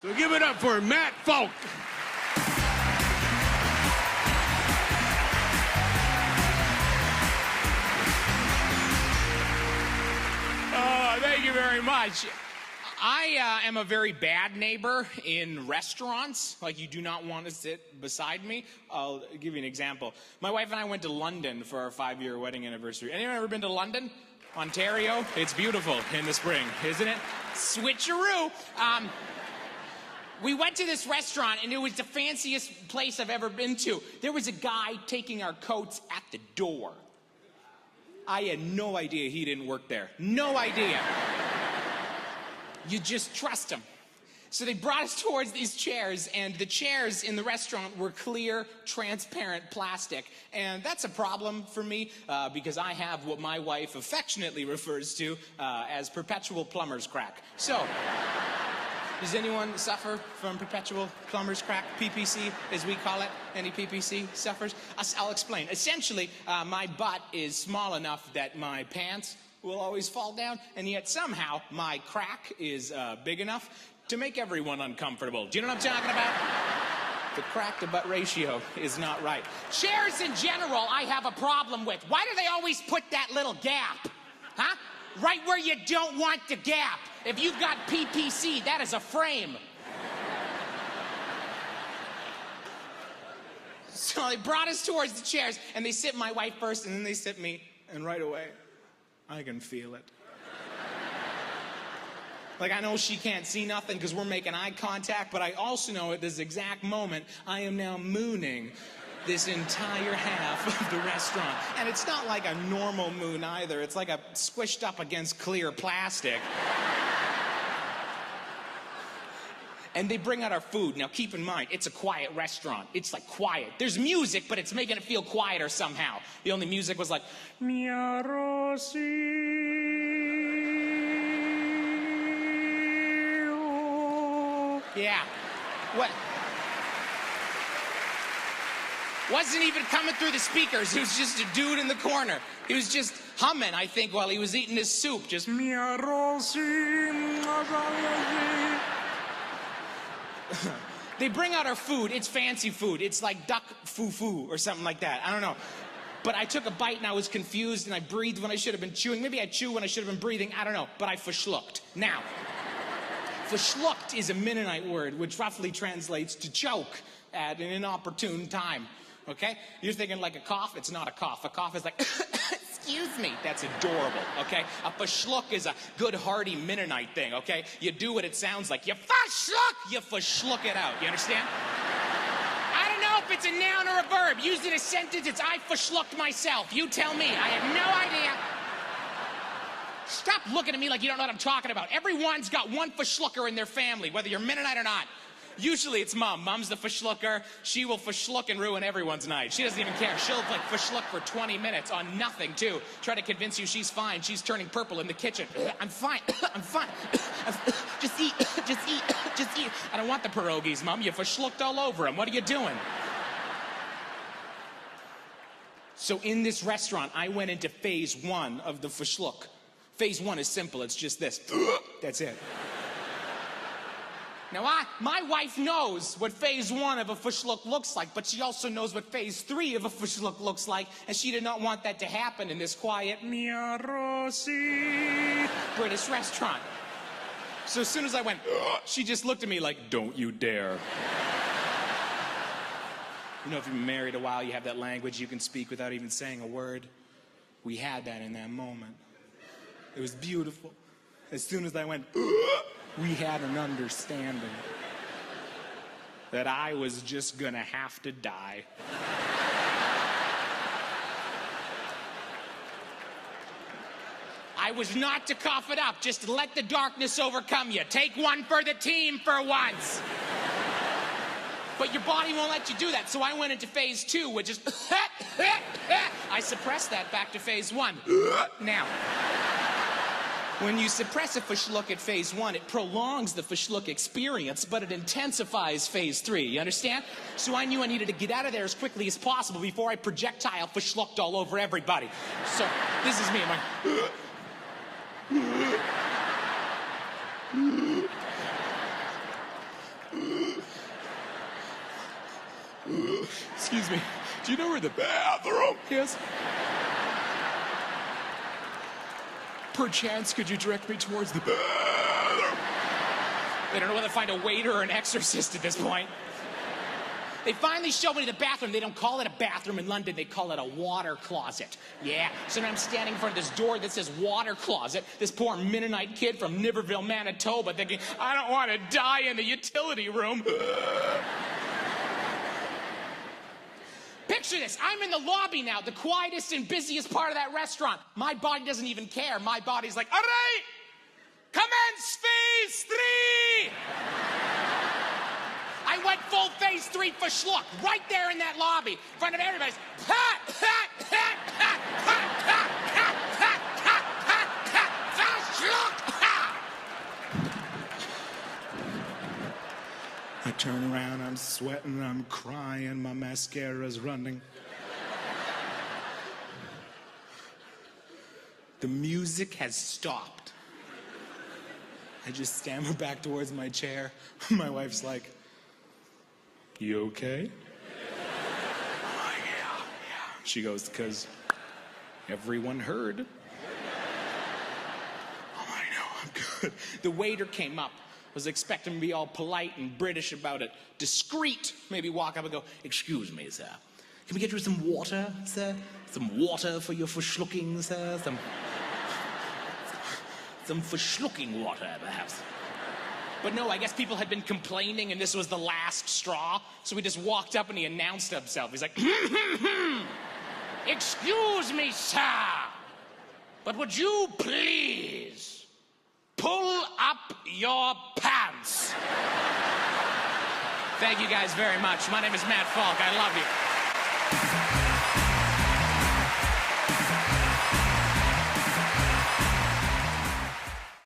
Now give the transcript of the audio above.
So give it up for Matt Falk. Thank you very much. I am a very bad neighbor in restaurants. Like, you do not want to sit beside me. I'll give you an example. My wife and I went to London for our 5-year wedding anniversary. Anyone ever been to London? Ontario? It's beautiful in the spring, isn't it? Switcheroo. We went to this restaurant, and it was the fanciest place I've ever been to. There was a guy taking our coats at the door. I had no idea he didn't work there. No idea. You just trust him. So they brought us towards these chairs, and the chairs in the restaurant were clear, transparent plastic. And that's a problem for me because I have what my wife affectionately refers to as perpetual plumber's crack. So, does anyone suffer from perpetual plumber's crack? PPC, as we call it. Any PPC sufferers? I'll explain. Essentially, my butt is small enough that my pants will always fall down, and yet somehow my crack is big enough to make everyone uncomfortable. Do you know what I'm talking about? The crack to butt ratio is not right. Chairs in general, I have a problem with. Why do they always put that little gap? Huh? Right where you don't want the gap. If you've got PPC, that is a frame. So they brought us towards the chairs, and they sit my wife first, and then they sit me, and right away, I can feel it. Like, I know she can't see nothing because we're making eye contact, but I also know at this exact moment, I am now mooning this entire half of the restaurant. And it's not like a normal moon either. It's like a squished up against clear plastic. And they bring out our food. Now, keep in mind, it's a quiet restaurant. It's like quiet. There's music, but it's making it feel quieter somehow. The only music was like, Mia Rossi. Yeah. What? Wasn't even coming through the speakers. It was just a dude in the corner. He was just humming, I think, while he was eating his soup. Just, Mia Rossi. They bring out our food. It's fancy food. It's like duck fufu or something like that. I don't know. But I took a bite and I was confused and I breathed when I should have been chewing. Maybe I chewed when I should have been breathing. I don't know. But I verschlucked. Now, verschlucked is a Mennonite word which roughly translates to choke at an inopportune time. Okay? You're thinking like a cough. It's not a cough. A cough is like, excuse me. That's adorable, okay? A verschluck is a good, hearty Mennonite thing, okay? You do what it sounds like. You verschluck! You verschluck it out. You understand? I don't know if it's a noun or a verb. Used in a sentence, it's I verschlucked myself. You tell me. I have no idea. Stop looking at me like you don't know what I'm talking about. Everyone's got one verschlucker in their family, whether you're Mennonite or not. Usually it's mom. Mom's the verschlucker. She will verschluck and ruin everyone's night. She doesn't even care. She'll like verschluck for 20 minutes on nothing too. Try to convince you she's fine. She's turning purple in the kitchen. I'm fine. I'm fine. Just eat. Just eat. Just eat. I don't want the pierogies, Mom. You verschlucked all over them. What are you doing? So in this restaurant, I went into phase 1 of the verschluck. Phase 1 is simple. It's just this. That's it. Now, my wife knows what phase 1 of a verschluck looks like, but she also knows what phase 3 of a verschluck looks like, and she did not want that to happen in this quiet, Mia Rossi British restaurant. So as soon as I went, she just looked at me like, don't you dare. You know, if you've been married a while, you have that language you can speak without even saying a word. We had that in that moment. It was beautiful. As soon as I went, we had an understanding that I was just gonna have to die. I was not to cough it up, just to let the darkness overcome you. Take one for the team for once. But your body won't let you do that, so I went into phase 2, which is I suppressed that back to phase 1. Now, when you suppress a verschluck at phase 1, it prolongs the verschluck experience, but it intensifies phase 3. You understand? So I knew I needed to get out of there as quickly as possible before I projectile verschlucked all over everybody. So this is me. Excuse me. Do you know where the bathroom is? Perchance, could you direct me towards the bathroom? They don't know whether to find a waiter or an exorcist at this point. They finally show me the bathroom. They don't call it a bathroom in London. They call it a water closet. Yeah. So now I'm standing in front of this door that says water closet. This poor Mennonite kid from Niverville, Manitoba, thinking, I don't want to die in the utility room. Picture this. I'm in the lobby now, the quietest and busiest part of that restaurant. My body doesn't even care. My body's like, all right, commence phase 3. I went full phase 3 for schluck, right there in that lobby, in front of everybody. I turn around, I'm sweating, I'm crying, my mascara's running. The music has stopped. I just stammer back towards my chair. My wife's like, you okay? Oh, yeah. She goes, because everyone heard. Oh, I know, I'm good. The waiter came up, was expecting to be all polite and British about it. Discreet, maybe walk up and go, excuse me, sir. Can we get you some water, sir? Some water for your verschlucking, sir? Some verschlucking water, perhaps. But no, I guess people had been complaining and this was the last straw. So he just walked up and he announced himself. He's like, excuse me, sir, but would you please pull up your pants? Thank you guys very much. My name is Matt Falk. I love you.